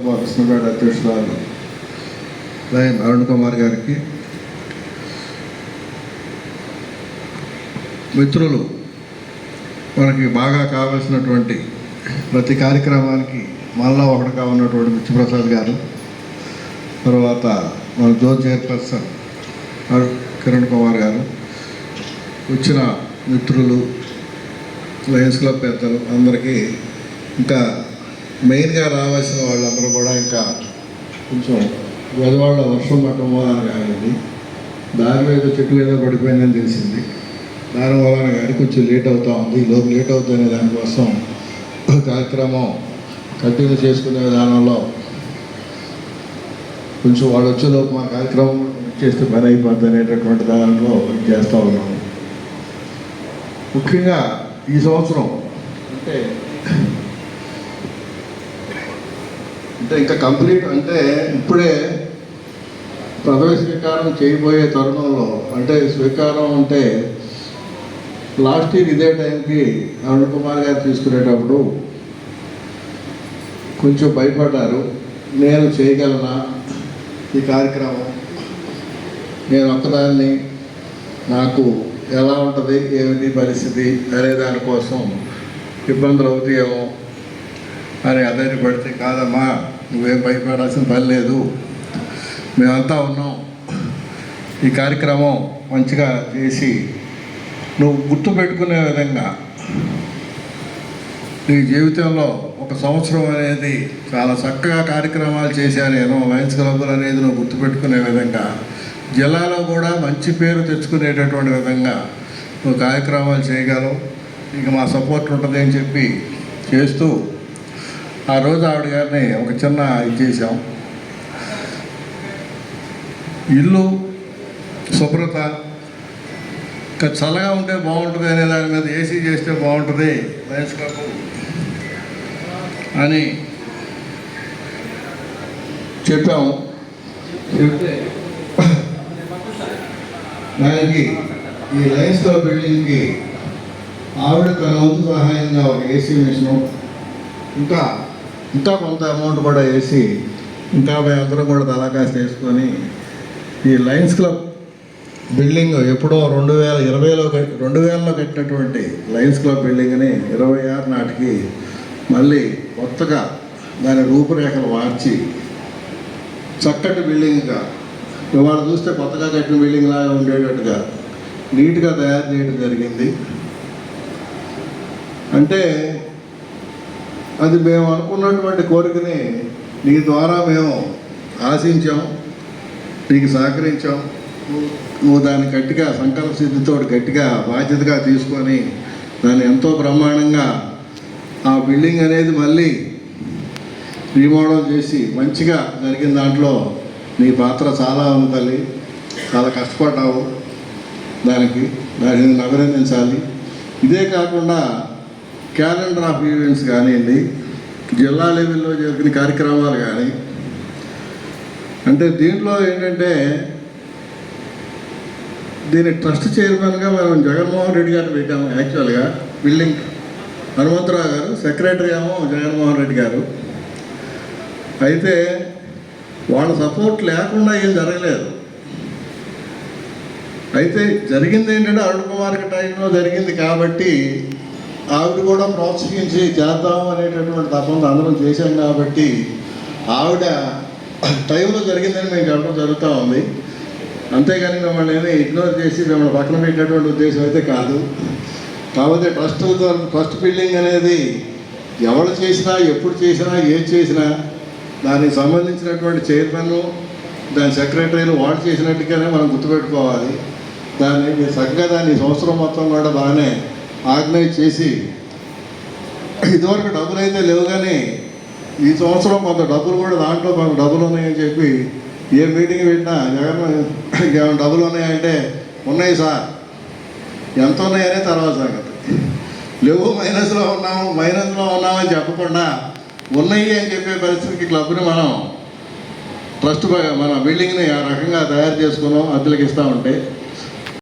కృష్ణపేట అధ్యక్షురాలు లయన్ అరుణ్ కుమార్ గారికి, మిత్రులు, మనకి బాగా కావాల్సినటువంటి ప్రతి కార్యక్రమానికి మళ్ళా ఒకటిగా ఉన్నటువంటి మిత్రప్రసాద్ గారు, తర్వాత మన జోన్ చైర్పర్సన్ కిరణ్ కుమార్ గారు, వచ్చిన మిత్రులు, లయన్స్ క్లబ్ పెద్దలు అందరికీ, ఇంకా మెయిన్గా రావాల్సిన వాళ్ళందరూ కూడా, ఇంకా కొంచెం గోదావరిలో వర్షం పట్టడం మూలాన కానివ్వండి, దారి మీద చెట్టు ఏదో పడిపోయిందని తెలిసింది, దాని మూలాన కానీ కొంచెం లేట్ అవుతూ ఉంది. ఈలోపు లేట్ అవుతుందనే దానికోసం కార్యక్రమం కంటిన్యూ చేసుకునే విధానంలో కొంచెం వాళ్ళు వచ్చేలోపు మా కార్యక్రమం చేస్తే పని అయిపోద్ది అనేటటువంటి దానిలో చేస్తూ ఉన్నాము. ముఖ్యంగా ఈ సంవత్సరం అంటే ఇంకా కంప్లీట్ అంటే ఇప్పుడే ప్రథమ స్వీకారం చేయబోయే తరుణంలో, అంటే స్వీకారం అంటే లాస్ట్ ఇయర్ ఇదే టైంకి అరుణ్ కుమార్ గారు తీసుకునేటప్పుడు కొంచెం భయపడ్డారు. నేను చేయగలనా ఈ కార్యక్రమం, నేను ఒక్కదాన్ని, నాకు ఎలా ఉంటుంది ఏమిటి పరిస్థితి అనే దానికోసం ఇబ్బందులు అవుతాయేమో అని అధైర్యపడితే, కాదమ్మా నువ్వేం భయపడాల్సిన పని లేదు, మేమంతా ఉన్నాం, ఈ కార్యక్రమం మంచిగా చేసి నువ్వు గుర్తుపెట్టుకునే విధంగా నీ జీవితంలో ఒక సంవత్సరం అనేది చాలా చక్కగా కార్యక్రమాలు చేశాను నేను, లయన్స్ క్లబ్లు అనేది నువ్వు గుర్తుపెట్టుకునే విధంగా, జిల్లాలో కూడా మంచి పేరు తెచ్చుకునేటటువంటి విధంగా నువ్వు కార్యక్రమాలు చేయగలవు, ఇక మా సపోర్ట్ ఉంటుంది అని చెప్పి చేస్తూ ఆ రోజు ఆవిడ గారిని ఒక చిన్న ఇది చేసాం. ఇల్లు శుభ్రత, ఇంకా చల్లగా ఉంటే బాగుంటుంది అనే దాని మీద ఏసీ చేస్తే బాగుంటుంది లయన్స్ క్లబ్ అని చెప్పాము. చెప్తే దానికి ఈ లయన్స్ క్లబ్ బిల్డింగ్కి ఆవిడ తన వంతు సహాయంగా ఒక ఏసీ మిషను, ఇంకా కొంత అమౌంట్ కూడా వేసి, ఇంకా మేమందరం కూడా తలాకాసి వేసుకొని ఈ లయన్స్ క్లబ్ బిల్డింగ్ ఎప్పుడో 2020లో కట్టినటువంటి లయన్స్ క్లబ్ బిల్డింగ్ని 26 నాటికి మళ్ళీ కొత్తగా దాని రూపురేఖలు మార్చి చక్కటి బిల్డింగ్గా, ఇవాళ చూస్తే కొత్తగా కట్టిన బిల్డింగ్ లాగా ఉండేటట్టుగా నీట్గా తయారు చేయడం జరిగింది. అంటే అది మేము అనుకున్నటువంటి కోరికని నీ ద్వారా మేము ఆశించాం, నీకు సహకరించాం. నువ్వు దాన్ని గట్టిగా సంకల్ప సిద్ధితో గట్టిగా బాధ్యతగా తీసుకొని దాన్ని ఎంతో బ్రహ్మాండంగా ఆ బిల్డింగ్ అనేది మళ్ళీ రీమోడల్ చేసి మంచిగా జరిగిన దాంట్లో నీ పాత్ర చాలా ఉంది తల్లి, చాలా కష్టపడ్డావు, దాన్ని అభినందించాలి. ఇదే కాకుండా క్యాలెండర్ ఆఫ్ ఈవెంట్స్ కానివ్వండి, జిల్లా లెవెల్లో జరిగిన కార్యక్రమాలు కానీ, అంటే దీంట్లో ఏంటంటే దీని ట్రస్ట్ చైర్మన్గా మనం జగన్మోహన్ రెడ్డి గారిని పెట్టాము. యాక్చువల్గా బిల్డింగ్ హనుమంతరావు గారు, సెక్రటరీ ఏమో జగన్మోహన్ రెడ్డి గారు. అయితే వాళ్ళ సపోర్ట్ లేకుండా ఏం జరగలేదు. అయితే జరిగింది ఏంటంటే అరుణ్ కుమార్ టైంలో జరిగింది కాబట్టి ఆవిడ కూడా ప్రోత్సహించి చేద్దాం అనేటటువంటి తప్పంతో అందరం చేశాం కాబట్టి ఆవిడ టైంలో జరిగిందని మేము చెప్పడం జరుగుతూ ఉంది. అంతేగాని మిమ్మల్ని ఏమీ ఇగ్నోర్ చేసి మిమ్మల్ని పక్కన పెట్టేటువంటి ఉద్దేశం అయితే కాదు. కాకపోతే ట్రస్ట్ బిల్డింగ్ అనేది ఎవరు చేసినా, ఎప్పుడు చేసినా, ఏది చేసినా దానికి సంబంధించినటువంటి చైర్మన్, దాని సెక్రటరీలు వాళ్ళు చేసినట్టుగానే మనం గుర్తుపెట్టుకోవాలి. మీరు చక్కగా దాన్ని సంవత్సరం మొత్తం కూడా బాగానే ఆర్గనైజ్ చేసి, ఇదివరకు డబ్బులు అయితే లేవు కానీ ఈ సంవత్సరం కొంత డబ్బులు కూడా దాంట్లో మనకు డబ్బులు ఉన్నాయని చెప్పి ఏ మీటింగ్ పెట్టినా జగన్ డబ్బులు ఉన్నాయంటే ఉన్నాయి సార్, ఎంత ఉన్నాయనే తర్వాత సంగతి. లేవు మైనస్లో ఉన్నామని చెప్పకుండా ఉన్నాయి అని చెప్పే పరిస్థితికి క్లబ్ని మన బిల్డింగ్ని ఆ రకంగా తయారు చేసుకున్నాం, అద్దెలకు ఇస్తూ ఉంటే